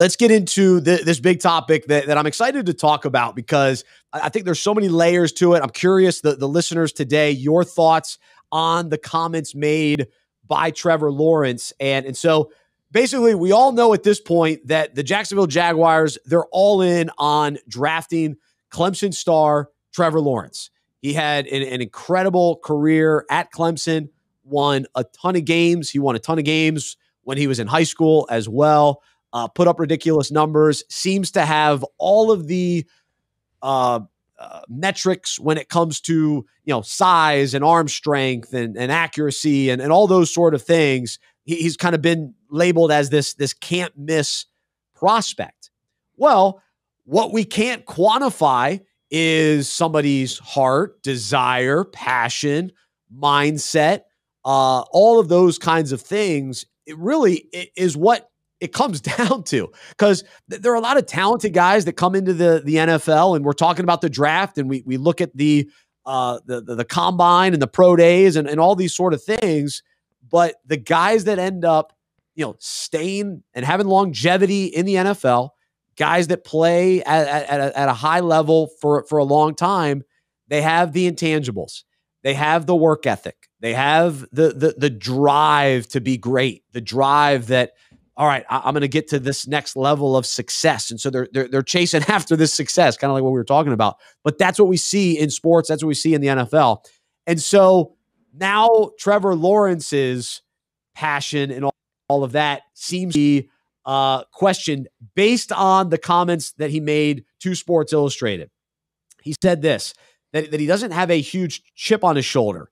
let's get into this big topic that I'm excited to talk about, because I think there's so many layers to it. I'm curious, the listeners today, your thoughts on the comments made by Trevor Lawrence. And so basically, we all know at this point that the Jacksonville Jaguars, they're all in on drafting Clemson star Trevor Lawrence. He had an incredible career at Clemson, won a ton of games. He won a ton of games when he was in high school as well. Put up ridiculous numbers, seems to have all of the metrics when it comes to, size and arm strength and accuracy and all those sort of things. He's kind of been labeled as this can't miss prospect. Well, what we can't quantify is somebody's heart, desire, passion, mindset, all of those kinds of things. It really is what it comes down to, because there are a lot of talented guys that come into the NFL, and we're talking about the draft, and we look at the combine and the pro days and all these sort of things. But the guys that end up, staying and having longevity in the NFL, guys that play at a high level for a long time, they have the intangibles. They have the work ethic. They have the drive to be great, the drive that, all right, I'm going to get to this next level of success. And so they're chasing after this success, kind of like what we were talking about. But that's what we see in sports. That's what we see in the NFL. And so now Trevor Lawrence's passion and all of that seems to be questioned based on the comments that he made to Sports Illustrated. He said this, that he doesn't have a huge chip on his shoulder.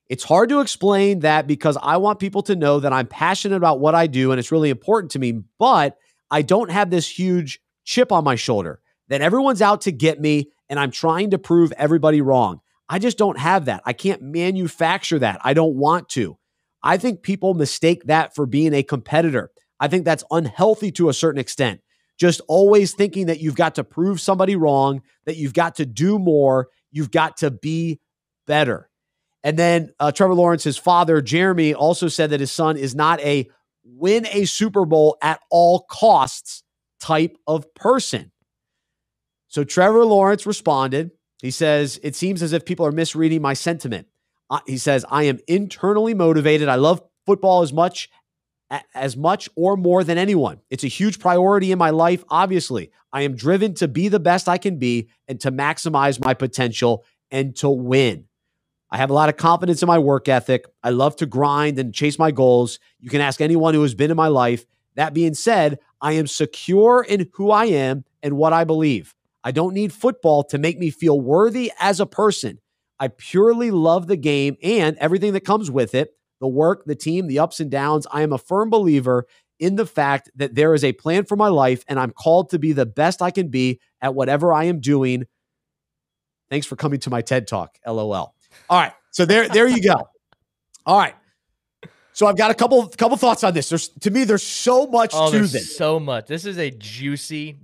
It's hard to explain that because I want people to know that I'm passionate about what I do and it's really important to me, but I don't have this huge chip on my shoulder that everyone's out to get me and I'm trying to prove everybody wrong. I just don't have that. I can't manufacture that. I don't want to. I think people mistake that for being a competitor. I think that's unhealthy to a certain extent. Just always thinking that you've got to prove somebody wrong, that you've got to do more, you've got to be better. And then Trevor Lawrence's father, Jeremy, also said that his son is not a win a Super Bowl at all costs type of person. So Trevor Lawrence responded. He says, it seems as if people are misreading my sentiment. He says, I am internally motivated. I love football as much or more than anyone. It's a huge priority in my life. Obviously, I am driven to be the best I can be and to maximize my potential and to win. I have a lot of confidence in my work ethic. I love to grind and chase my goals. You can ask anyone who has been in my life. That being said, I am secure in who I am and what I believe. I don't need football to make me feel worthy as a person. I purely love the game and everything that comes with it, the work, the team, the ups and downs. I am a firm believer in the fact that there is a plan for my life and I'm called to be the best I can be at whatever I am doing. Thanks for coming to my TED Talk, LOL. All right. So there you go. All right. So I've got a couple thoughts on this. There's so much to this. So much. This is a juicy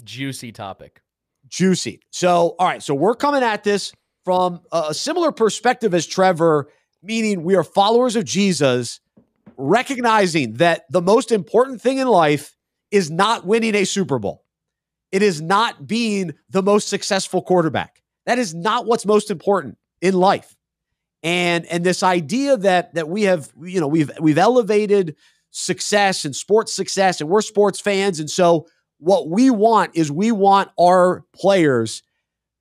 topic. Juicy. So, all right. So we're coming at this from a similar perspective as Trevor, meaning we are followers of Jesus, recognizing that the most important thing in life is not winning a Super Bowl. It is not being the most successful quarterback. That is not what's most important in life. And this idea that we have, we've elevated success and sports success, and we're sports fans. And so what we want is we want our players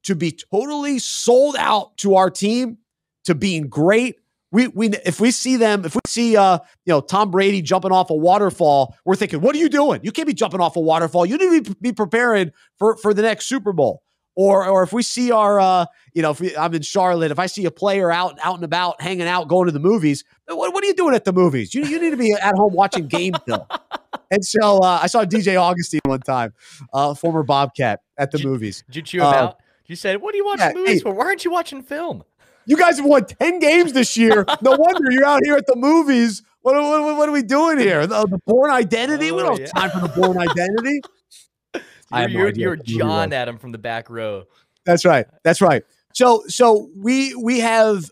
to be totally sold out to our team, to being great. If we see Tom Brady jumping off a waterfall, we're thinking, what are you doing? You can't be jumping off a waterfall. You need to be preparing for the next Super Bowl. Or if we see I'm in Charlotte, if I see a player out and about, hanging out, going to the movies, what are you doing at the movies? You need to be at home watching game film. And so I saw DJ Augustine one time, former Bobcat, at the movies. Did you chew him out? You said, what are you watching movies for? Why aren't you watching film? You guys have won 10 games this year. No wonder you're out here at the movies. What are we doing here? The Bourne Identity? We don't have time for the Bourne Identity. You're John Adam from the back row. That's right. So we have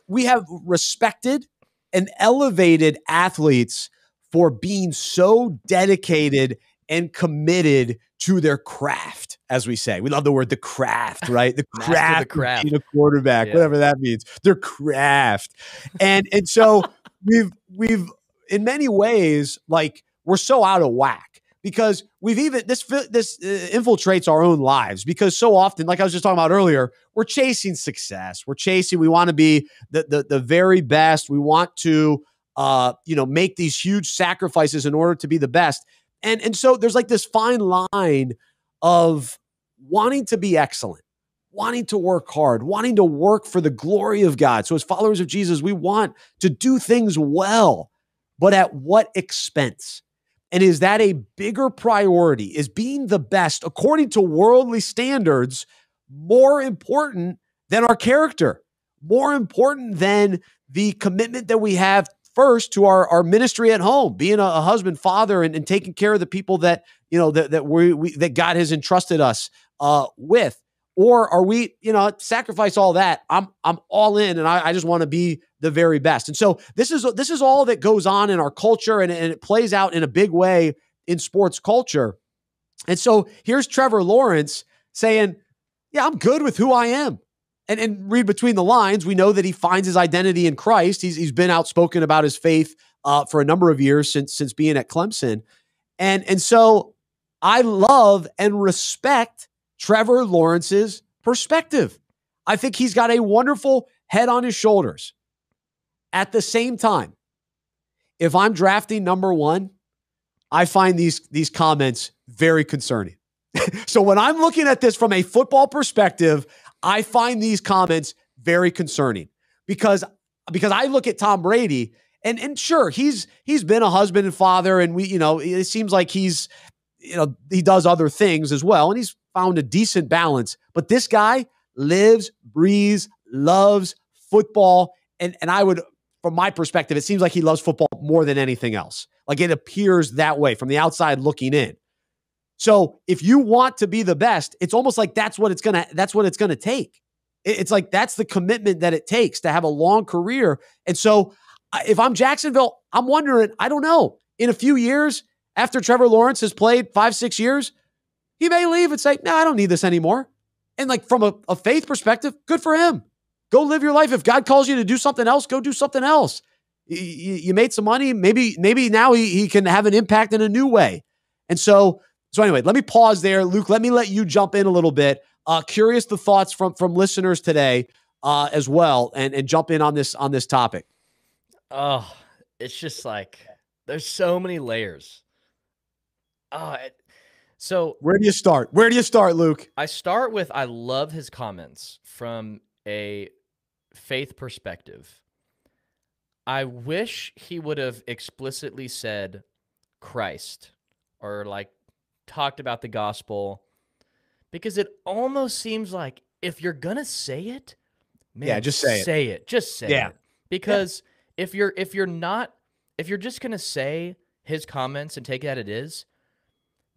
respected and elevated athletes for being so dedicated and committed to their craft, as we say. We love the word the craft, right? The Master the craft of being a quarterback, yeah. whatever that means. Their craft. And so we've in many ways, like, we're so out of whack because we've even this infiltrates our own lives, because so often, like I was just talking about earlier, we're chasing success. We want to be the very best. We want to make these huge sacrifices in order to be the best. And so there's like this fine line of wanting to be excellent, wanting to work hard, wanting to work for the glory of God. So as followers of Jesus, we want to do things well, but at what expense? And is that a bigger priority? Is being the best, according to worldly standards, more important than our character, more important than the commitment that we have first to our ministry at home, being a husband, father, and taking care of the people that that God has entrusted us with? Or are we, sacrifice all that? I'm all in, and I just want to be the very best. And so this is all that goes on in our culture, and it plays out in a big way in sports culture. And so here's Trevor Lawrence saying, "Yeah, I'm good with who I am." And read between the lines, we know that he finds his identity in Christ. He's been outspoken about his faith for a number of years since being at Clemson, and so I love and respect Trevor Lawrence's perspective. I think he's got a wonderful head on his shoulders. At the same time, if I'm drafting number one, I find these comments very concerning. So when I'm looking at this from a football perspective, I find these comments very concerning because I look at Tom Brady and sure, he's been a husband and father, and it seems like he does other things as well, and he's found a decent balance. But this guy lives, breathes, loves football, and I would, from my perspective, it seems like he loves football more than anything else. Like, it appears that way from the outside looking in. So if you want to be the best, it's almost like that's what it's gonna take. It's like that's the commitment that it takes to have a long career. And so if I'm Jacksonville, I'm wondering, I don't know, in a few years, after Trevor Lawrence has played 5-6 years, he may leave and say, "No, I don't need this anymore." And like, from a faith perspective, good for him. Go live your life. If God calls you to do something else, go do something else. You made some money. Maybe now he can have an impact in a new way. And so anyway, let me pause there. Luke, let me let you jump in a little bit. Curious the thoughts from listeners today as well, and jump in on this topic. Oh, it's just like, there's so many layers. So where do you start? Luke? I start with, I love his comments from a faith perspective. I wish he would have explicitly said Christ, or like talked about the gospel, because it almost seems like, if you're gonna say it, man, just say it. Just say it. Because if you're just gonna say his comments and take it as it is,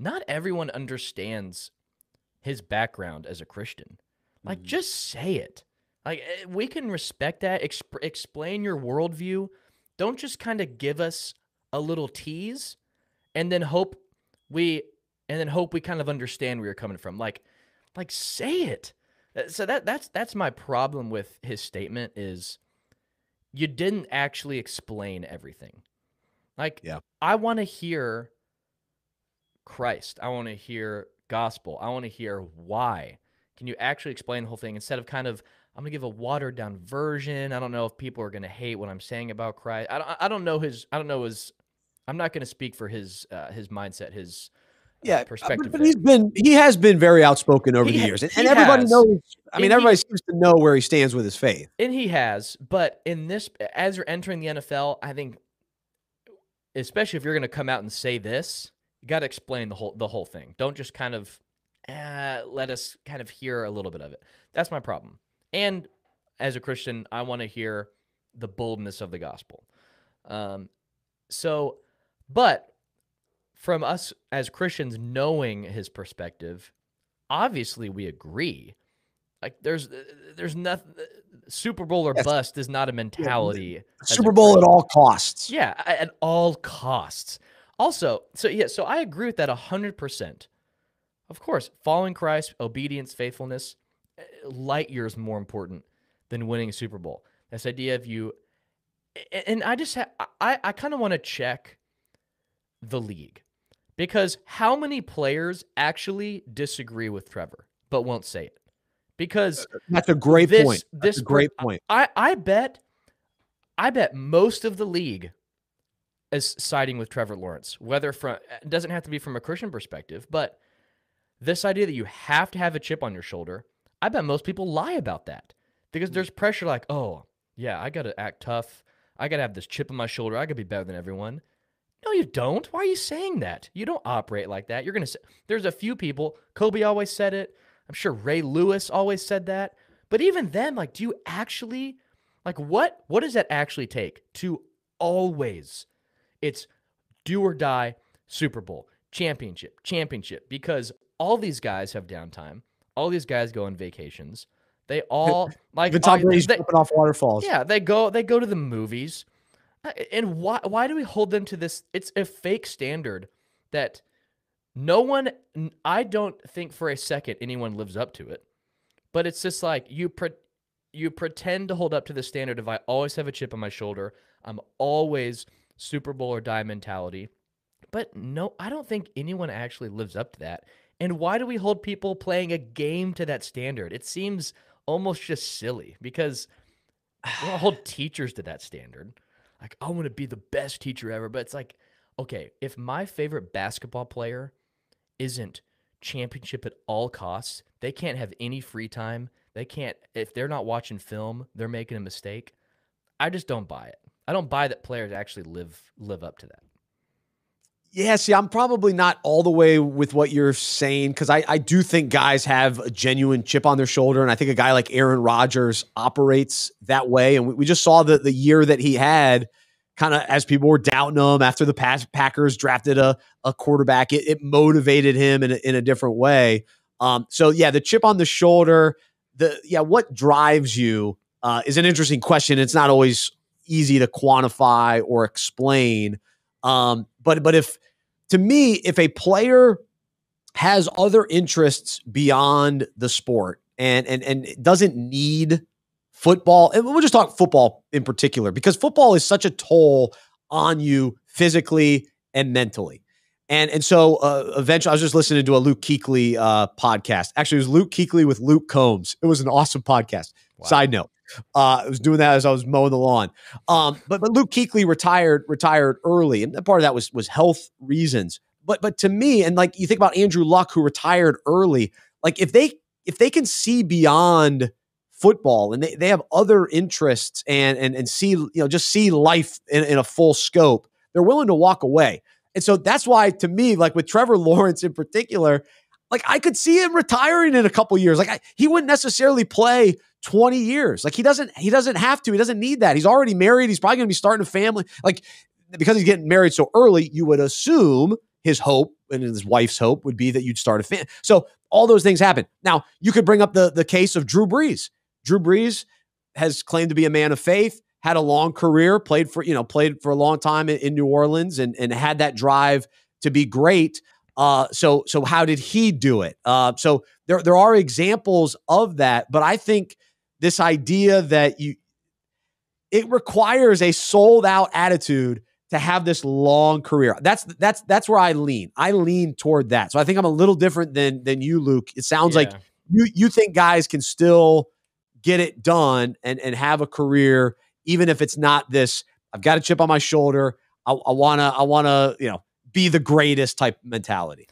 not everyone understands his background as a Christian. Like, just say it. Like, we can respect that. Explain your worldview. Don't just kind of give us a little tease and then hope we kind of understand where you're coming from. Like say it. So that's my problem with his statement, is you didn't actually explain everything. Like, I want to hear Christ. I want to hear gospel. I want to hear why. Can you actually explain the whole thing, instead of kind of, I'm going to give a watered down version. I don't know if people are going to hate what I'm saying about Christ. I don't know his, I'm not going to speak for his mindset, his perspective. But he has been very outspoken over the years, and everybody knows. I mean, everybody seems to know where he stands with his faith, and he has. But in this, as you're entering the NFL, I think, especially if you're going to come out and say this, you got to explain the whole thing. Don't just kind of let us kind of hear a little bit of it. That's my problem. And as a Christian, I want to hear the boldness of the gospel. But from us as Christians knowing his perspective, obviously we agree. Like, there's nothing. Super Bowl or bust is not a mentality. Super Bowl at all costs. Yeah, at all costs. Also, so I agree with that 100%. Of course, following Christ, obedience, faithfulness, light years more important than winning a Super Bowl. This idea of you, and I just I kind of want to check the league, because how many players actually disagree with Trevor but won't say it? Because that's a great point. That's a great point. I bet most of the league is siding with Trevor Lawrence, whether from, it doesn't have to be from a Christian perspective, but this idea that you have to have a chip on your shoulder, I bet most people lie about that because there's pressure like, oh, yeah, I got to act tough. I got to have this chip on my shoulder. I got to be better than everyone. No, you don't. Why are you saying that? You don't operate like that. You're going to say, there's a few people. Kobe always said it. I'm sure Ray Lewis always said that. But even then, like, do you actually, like, what does that actually take to always, it's do or die, Super Bowl, championship, because all these guys have downtime. All these guys go on vacations. They all like Tom Brady's jumping off waterfalls. Yeah, they go to the movies. And why do we hold them to this? It's a fake standard that no one, I don't think for a second anyone lives up to it. But it's just like you pretend to hold up to the standard of I always have a chip on my shoulder. I'm always Super Bowl or die mentality. But no, I don't think anyone actually lives up to that. And why do we hold people playing a game to that standard? It seems almost just silly because we don't hold teachers to that standard. Like, I want to be the best teacher ever. But it's like, okay, if my favorite basketball player isn't championship at all costs, they can't have any free time. They can't, if they're not watching film, they're making a mistake. I just don't buy it. I don't buy that players actually live up to that. Yeah, see, I'm probably not all the way with what you're saying because I do think guys have a genuine chip on their shoulder, and I think a guy like Aaron Rodgers operates that way. And we just saw the year that he had, kind of as people were doubting him after the Packers drafted a quarterback. It motivated him in a different way. So yeah, the chip on the shoulder, what drives you is an interesting question. It's not always easy to quantify or explain. But if, to me, if a player has other interests beyond the sport and doesn't need football, and we'll just talk football in particular, because football is such a toll on you physically and mentally. And so eventually I was just listening to a Luke Kuechly podcast. Actually, it was Luke Kuechly with Luke Combs. It was an awesome podcast. Wow. Side note. I was doing that as I was mowing the lawn. But Luke Kuechly retired early, and part of that was health reasons. But to me, and like you think about Andrew Luck, who retired early, like if they can see beyond football and they have other interests and see, just see life in a full scope, they're willing to walk away. And so that's why, to me, like with Trevor Lawrence in particular, like I could see him retiring in a couple years. Like he wouldn't necessarily play 20 years. Like he doesn't have to. He doesn't need that. He's already married. He's probably going to be starting a family. Like, because he's getting married so early, you would assume his hope and his wife's hope would be that you'd start a family. So all those things happen. Now, you could bring up the case of Drew Brees. Drew Brees has claimed to be a man of faith, had a long career, played for a long time in New Orleans and had that drive to be great. So how did he do it? So there are examples of that, but I think this idea that it requires a sold out attitude to have this long career. That's where I lean. I lean toward that. So I think I'm a little different than you, Luke. It sounds like you think guys can still get it done and have a career, even if it's not this, I've got a chip on my shoulder. I wanna, be the greatest type mentality.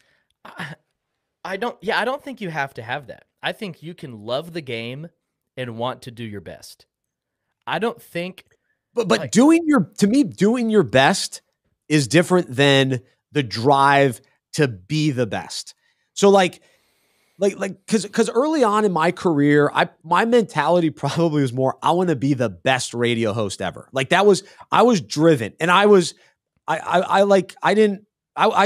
I don't think you have to have that. I think you can love the game and want to do your best. I don't think, but doing your best is different than the drive to be the best. So because early on in my career, my mentality probably was more, I want to be the best radio host ever. Like I was driven, and I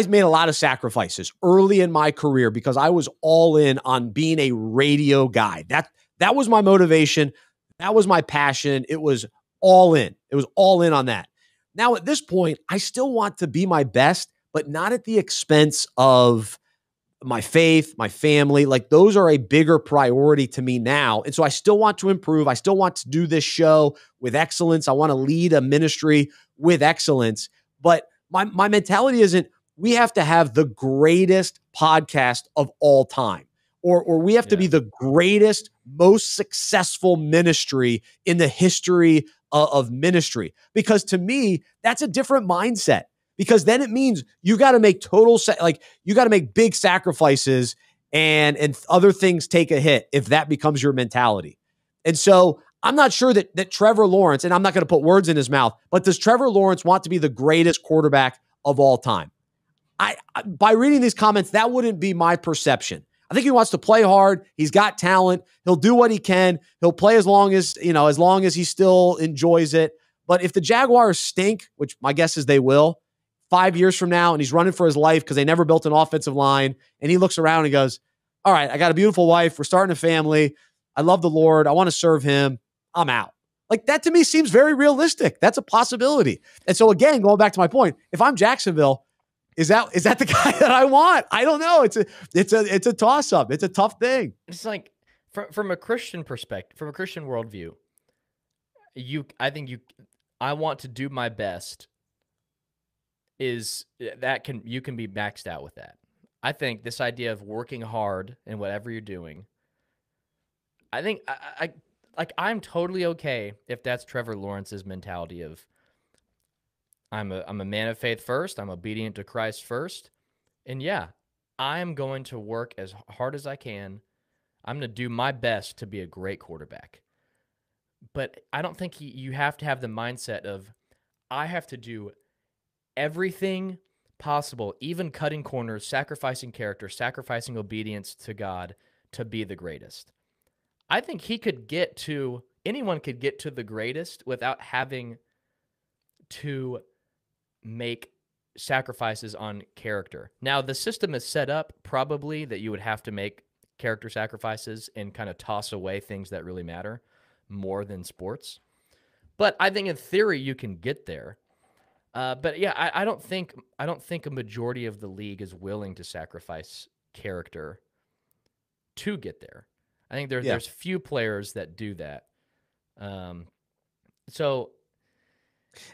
made a lot of sacrifices early in my career because I was all in on being a radio guy. That was my motivation. That was my passion. It was all in. It was all in on that. Now at this point, I still want to be my best, but not at the expense of my faith, my family, like those are a bigger priority to me now. And so I still want to improve. I still want to do this show with excellence. I want to lead a ministry with excellence. But my mentality isn't we have to have the greatest podcast of all time, or we have to be the greatest, most successful ministry in the history of ministry. Because to me, that's a different mindset. Because then it means you got to make you got to make big sacrifices and other things take a hit if that becomes your mentality. And so I'm not sure that Trevor Lawrence, and I'm not going to put words in his mouth, but does Trevor Lawrence want to be the greatest quarterback of all time? By reading these comments, that wouldn't be my perception. I think he wants to play hard. He's got talent. He'll do what he can. He'll play as long as he still enjoys it. But if the Jaguars stink, which my guess is they will, 5 years from now, and he's running for his life because they never built an offensive line, and he looks around and goes, all right, I got a beautiful wife. We're starting a family. I love the Lord. I want to serve him. I'm out. Like that to me seems very realistic. That's a possibility. And so again, going back to my point, if I'm Jacksonville, is that the guy that I want? I don't know. It's a toss up. It's a tough thing. It's like from a Christian perspective, from a Christian worldview, I want to do my best. You can be maxed out with that. I think this idea of working hard in whatever you're doing, I think I'm totally okay if that's Trevor Lawrence's mentality of I'm a man of faith first, I'm obedient to Christ first, and yeah, I'm going to work as hard as I can. I'm going to do my best to be a great quarterback. But I don't think you have to have the mindset of I have to do everything possible, even cutting corners, sacrificing character, sacrificing obedience to God to be the greatest. I think anyone could get to the greatest without having to make sacrifices on character. Now, the system is set up probably that you would have to make character sacrifices and kind of toss away things that really matter more than sports. But I think in theory you can get there. But yeah, I don't think a majority of the league is willing to sacrifice character to get there. I think there's few players that do that. So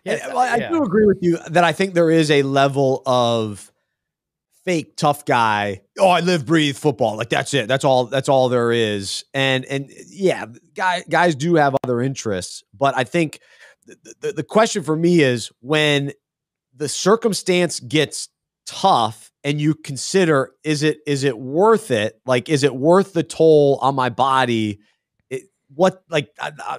yeah, I do agree with you that I think there is a level of fake tough guy. Oh, I live, breathe football. Like that's it. That's all there is. And yeah, guys do have other interests, but I think the question for me is when the circumstance gets tough and you consider, is it worth it? Like, is it worth the toll on my body?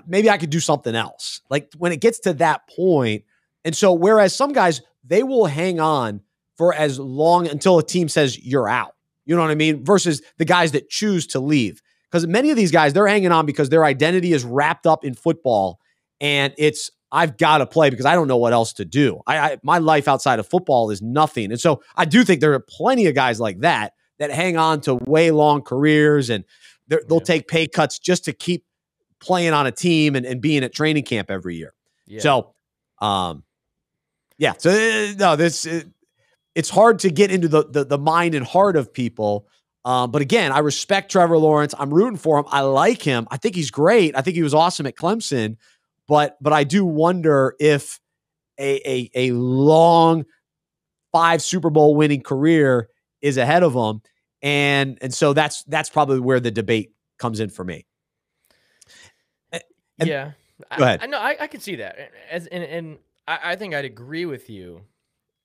Maybe I could do something else. Like when it gets to that point. And so, whereas some guys, they will hang on for as long until a team says you're out. You know what I mean? Versus the guys that choose to leave. Because many of these guys, they're hanging on because their identity is wrapped up in football. And it's, I've got to play because I don't know what else to do. My life outside of football is nothing. And so I do think there are plenty of guys like that hang on to way long careers and they'll take pay cuts just to keep playing on a team and being at training camp every year. Yeah. So, it's hard to get into the mind and heart of people. But again, I respect Trevor Lawrence. I'm rooting for him. I like him. I think he's great. I think he was awesome at Clemson. But I do wonder if a long 5 Super Bowl winning career is ahead of him. And so that's probably where the debate comes in for me. Yeah. Go ahead. I know I can see that. And I think I'd agree with you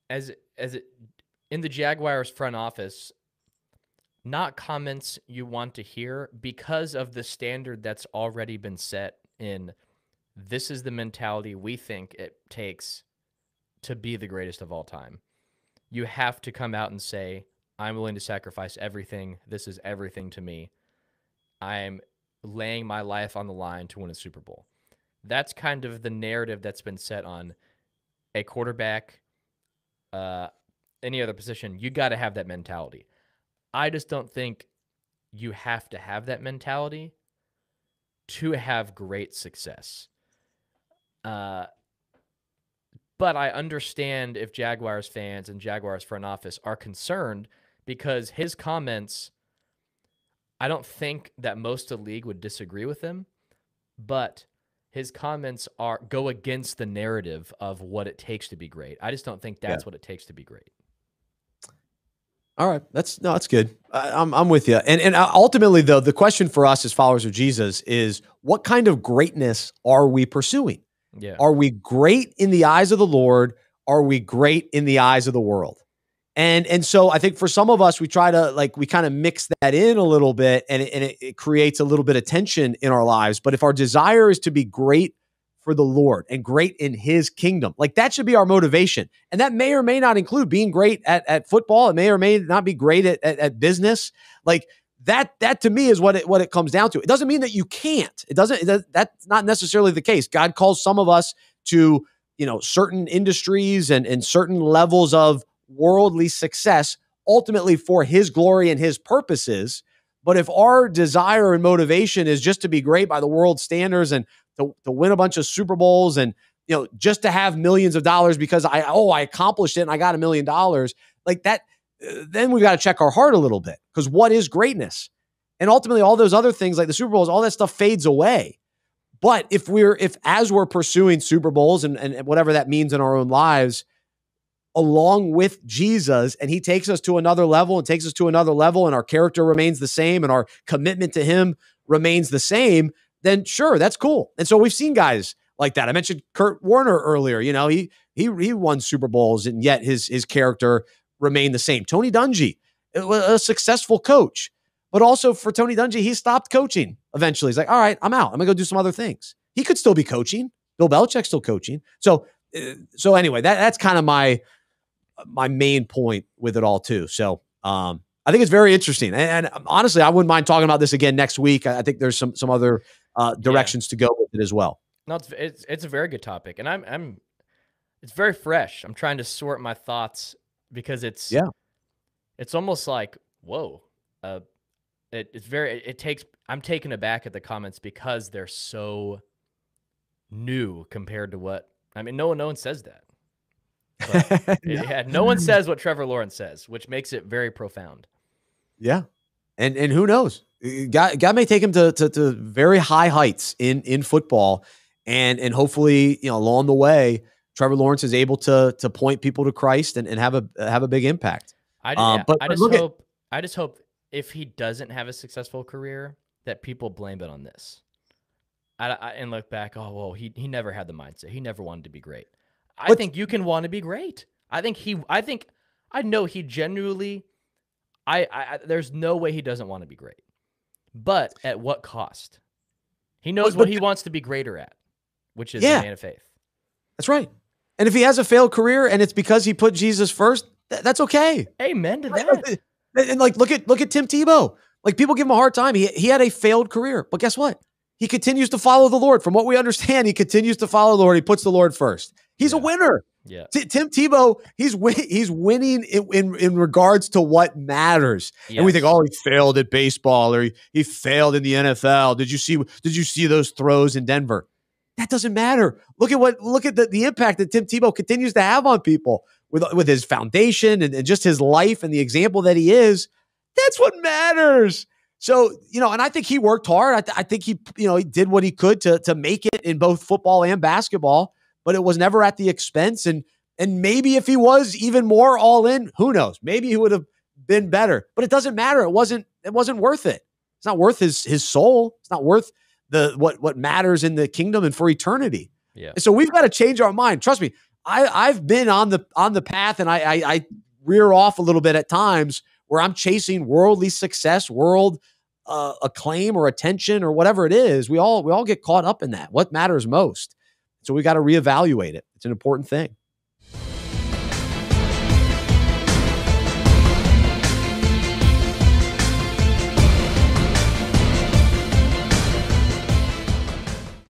as it in the Jaguars front office, not comments you want to hear because of the standard that's already been set in. This is the mentality we think it takes to be the greatest of all time. You have to come out and say, I'm willing to sacrifice everything. This is everything to me. I'm laying my life on the line to win a Super Bowl. That's kind of the narrative that's been set on a quarterback, any other position. You got to have that mentality. I just don't think you have to have that mentality to have great success. But I understand if Jaguars fans and Jaguars front office are concerned because his comments, I don't think that most of the league would disagree with him, but his comments go against the narrative of what it takes to be great. I just don't think that's what it takes to be great. All right, that's good. I'm with you. And ultimately, though, the question for us as followers of Jesus is, what kind of greatness are we pursuing? Yeah. Are we great in the eyes of the Lord? Are we great in the eyes of the world? And so I think for some of us, we try to we kind of mix that in a little bit, and it creates a little bit of tension in our lives. But if our desire is to be great for the Lord and great in his kingdom, that should be our motivation. And that may or may not include being great at football. It may or may not be great at business. That to me is what it comes down to. It doesn't mean that you can't. That's not necessarily the case. God calls some of us to, certain industries and certain levels of worldly success, ultimately for his glory and his purposes. But if our desire and motivation is just to be great by the world standards and to win a bunch of Super Bowls and, just to have millions of dollars because I accomplished it and I got $1 million, then we've got to check our heart a little bit, because what is greatness? And ultimately all those other things like the Super Bowls, all that stuff fades away. But if as we're pursuing Super Bowls and whatever that means in our own lives, along with Jesus, and he takes us to another level and our character remains the same and our commitment to him remains the same, then sure, that's cool. And so we've seen guys like that. I mentioned Kurt Warner earlier. He won Super Bowls and yet his character remained the same. Tony Dungy, a successful coach, but also for Tony Dungy, he stopped coaching eventually. He's like, all right, I'm out. I'm gonna go do some other things. He could still be coaching. Bill Belichick's still coaching. So anyway, that's kind of my main point with it all too. So I think it's very interesting. And honestly, I wouldn't mind talking about this again next week. I think there's some other directions to go with it as well. No, it's a very good topic, and it's very fresh. I'm trying to sort my thoughts because it's almost like, whoa, I'm taken aback at the comments because they're so new compared to what, no one says that. But no one says what Trevor Lawrence says, which makes it very profound. Yeah. And who knows? God may take him to very high heights in football. And hopefully, along the way, Trevor Lawrence is able to point people to Christ and have a big impact. I just hope if he doesn't have a successful career, that people blame it on this. And look back, he never had the mindset. He never wanted to be great. I think you can want to be great. I know he genuinely, there's no way he doesn't want to be great. But at what cost? He knows what he wants to be greater at, which is a man of faith. That's right. And if he has a failed career and it's because he put Jesus first, that's okay. Amen to that. And look at Tim Tebow. People give him a hard time. He had a failed career, but guess what? He continues to follow the Lord. From what we understand, he continues to follow the Lord. He puts the Lord first. He's a winner. Yeah. Tim Tebow, he's winning in regards to what matters. Yes. And we think, he failed at baseball or he failed in the NFL. Did you see those throws in Denver? That doesn't matter. Look at the impact that Tim Tebow continues to have on people with his foundation and just his life and the example that he is. That's what matters. So, and I think he worked hard. I think he did what he could to make it in both football and basketball, but it was never at the expense. And maybe if he was even more all in, who knows? Maybe he would have been better. But it doesn't matter. It wasn't worth it. It's not worth his soul. It's not worth what matters in the kingdom and for eternity. Yeah. And so we've got to change our mind. Trust me, I've been on the path, and I rear off a little bit at times where I'm chasing worldly success, world acclaim or attention or whatever it is. We all get caught up in that. What matters most? So we got to reevaluate it. It's an important thing.